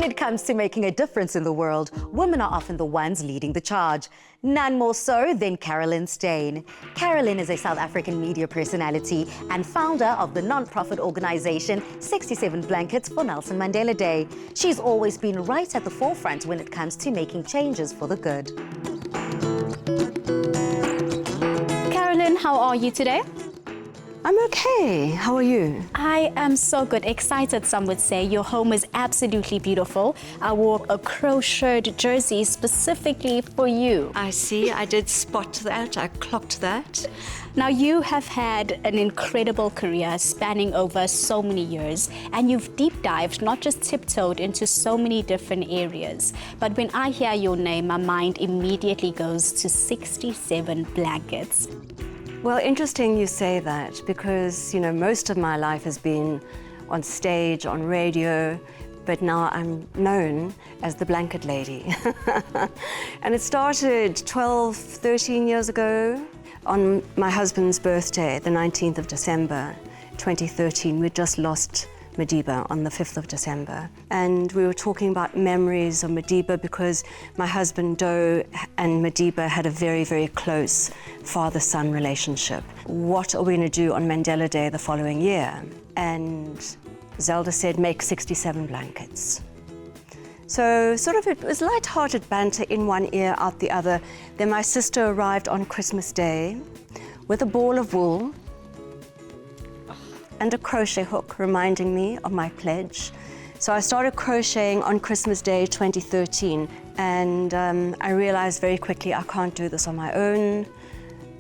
it comes to making a difference in the world, women are often the ones leading the charge. None more so than Carolyn Steyn. Carolyn is a South African media personality and founder of the non-profit organization 67 Blankets for Nelson Mandela Day. She's always been right at the forefront when it comes to making changes for the good. Carolyn, how are you today? I'm okay. How are you? I am so good. Excited, some would say. Your home is absolutely beautiful. I wore a crocheted jersey specifically for you. I see. I did spot that. I clocked that. Now, you have had an incredible career spanning over so many years, and you've deep dived, not just tiptoed into so many different areas. But when I hear your name, my mind immediately goes to 67 Blankets. Well, interesting you say that because, you know, most of my life has been on stage, on radio, but now I'm known as the Blanket Lady. And it started 12, 13 years ago on my husband's birthday, the 19th of December, 2013. We just lost Madiba on the 5th of December. And we were talking about memories of Madiba because my husband Do and Madiba had a very, very close father-son relationship. What are we going to do on Mandela Day the following year? And Zelda said, make 67 blankets. So sort of it was light-hearted banter in one ear, out the other. Then my sister arrived on Christmas Day with a ball of wool and a crochet hook reminding me of my pledge. So I started crocheting on Christmas Day 2013 and I realized very quickly I can't do this on my own.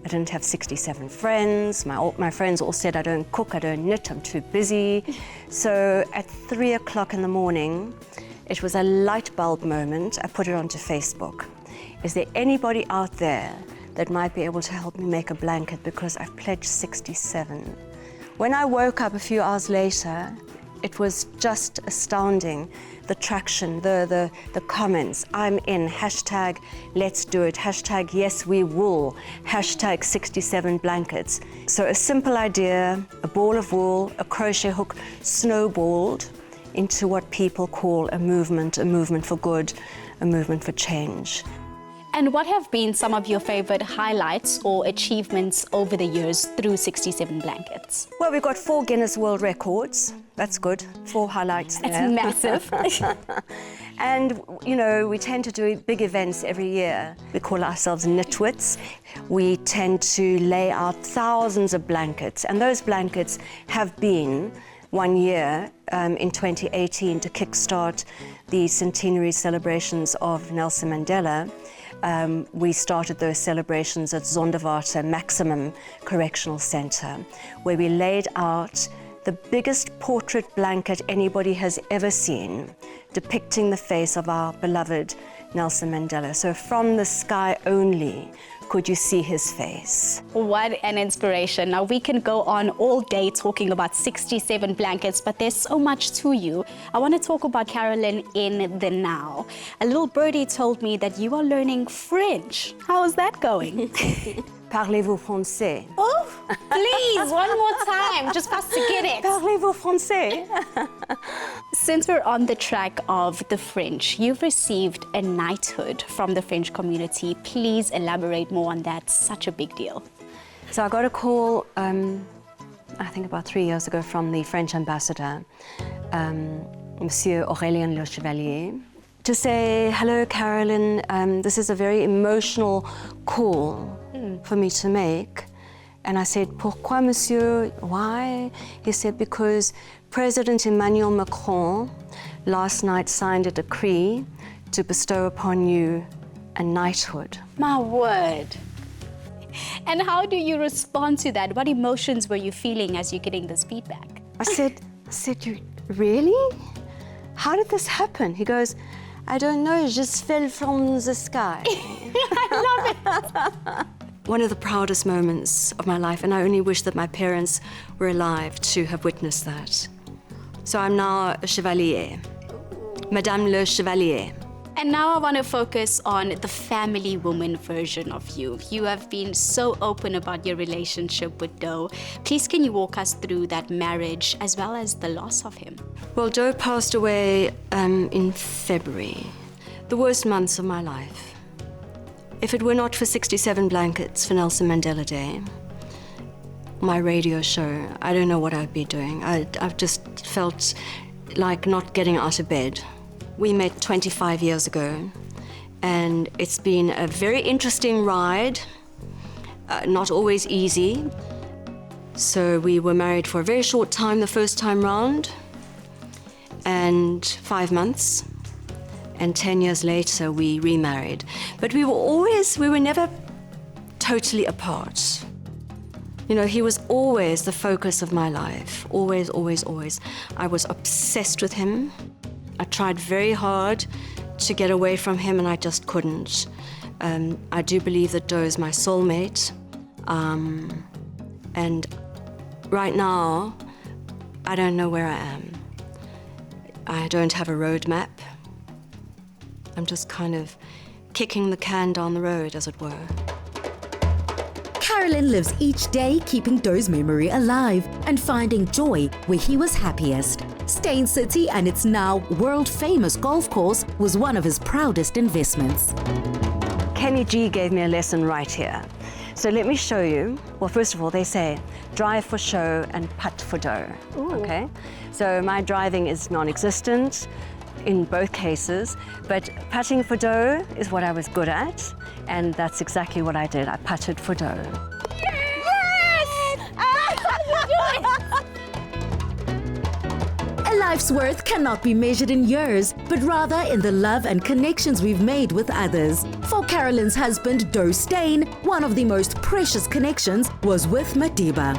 I didn't have 67 friends. My friends all said I don't cook, I don't knit, I'm too busy. So at 3 o'clock in the morning, it was a light bulb moment. I put it onto Facebook. Is there anybody out there that might be able to help me make a blanket because I've pledged 67? When I woke up a few hours later, it was just astounding. The traction, the comments, I'm in, hashtag let's do it, hashtag yes we will, hashtag 67 blankets. So a simple idea, a ball of wool, a crochet hook snowballed into what people call a movement for good, a movement for change. And what have been some of your favorite highlights or achievements over the years through 67 Blankets? Well, we've got 4 Guinness World Records. That's good. 4 highlights there. That's massive. And, you know, we tend to do big events every year. We call ourselves nitwits. We tend to lay out thousands of blankets. And those blankets have been one year in 2018 to kickstart the centenary celebrations of Nelson Mandela. We started those celebrations at Zonderwater Maximum Correctional Centre, where we laid out the biggest portrait blanket anybody has ever seen, depicting the face of our beloved Nelson Mandela. So from the sky only could you see his face. What an inspiration. Now, we can go on all day talking about 67 blankets, but there's so much to you. I want to talk about Carolyn in the now. A little birdie told me that you are learning French. How is that going? Parlez-vous français? Oh, please, one more time, just for us to get it. Parlez-vous français? Since we're on the track of the French, you've received a knighthood from the French community. Please elaborate more on that. Such a big deal. So I got a call, I think about 3 years ago, from the French ambassador, Monsieur Aurélien Le Chevalier, to say, hello, Carolyn, this is a very emotional call for me to make. And I said, pourquoi, monsieur? Why? He said, because President Emmanuel Macron last night signed a decree to bestow upon you a knighthood. My word. And how do you respond to that? What emotions were you feeling as you're getting this feedback? I said, you really? How did this happen? He goes, I don't know, it just fell from the sky. I love it. One of the proudest moments of my life, and I only wish that my parents were alive to have witnessed that. So I'm now a chevalier, Madame Le Chevalier. And now I want to focus on the family woman version of you. You have been so open about your relationship with Doe. Please, can you walk us through that marriage as well as the loss of him? Well, Doe passed away in February, the worst months of my life. If it were not for 67 blankets for Nelson Mandela Day, my radio show, I don't know what I'd be doing. I've just felt like not getting out of bed. We met 25 years ago, and it's been a very interesting ride, not always easy. So we were married for a very short time the first time round, and 5 months, and 10 years later we remarried. But we were never totally apart. You know, he was always the focus of my life, always, always, always. I was obsessed with him. I tried very hard to get away from him, and I just couldn't. I do believe that Doe is my soulmate. And right now, I don't know where I am. I don't have a roadmap. I'm just kind of kicking the can down the road, as it were. Carolyn lives each day keeping Doe's memory alive and finding joy where he was happiest. Steyn City and its now world-famous golf course was one of his proudest investments. Kenny G gave me a lesson right here. So let me show you. Well, first of all, they say drive for show and putt for dough. Okay? So my driving is non-existent in both cases, but putting for dough is what I was good at, and that's exactly what I did. I putted for dough. A life's worth cannot be measured in years, but rather in the love and connections we've made with others. For Carolyn's husband, Doe Steyn, one of the most precious connections was with Mandela.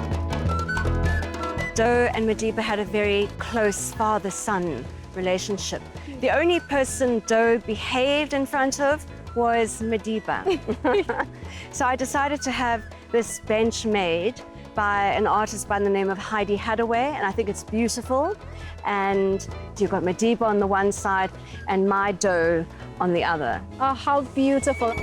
Doe and Mandela had a very close father-son relationship. The only person Doe behaved in front of was Mandela. So I decided to have this bench made by an artist by the name of Heidi Hadaway, and I think it's beautiful. And you've got Mandela on the one side and my Doe on the other. Oh, how beautiful.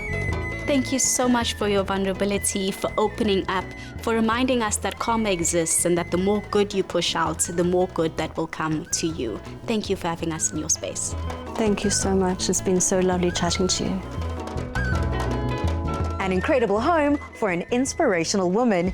Thank you so much for your vulnerability, for opening up, for reminding us that karma exists and that the more good you push out, the more good that will come to you. Thank you for having us in your space. Thank you so much. It's been so lovely chatting to you. An incredible home for an inspirational woman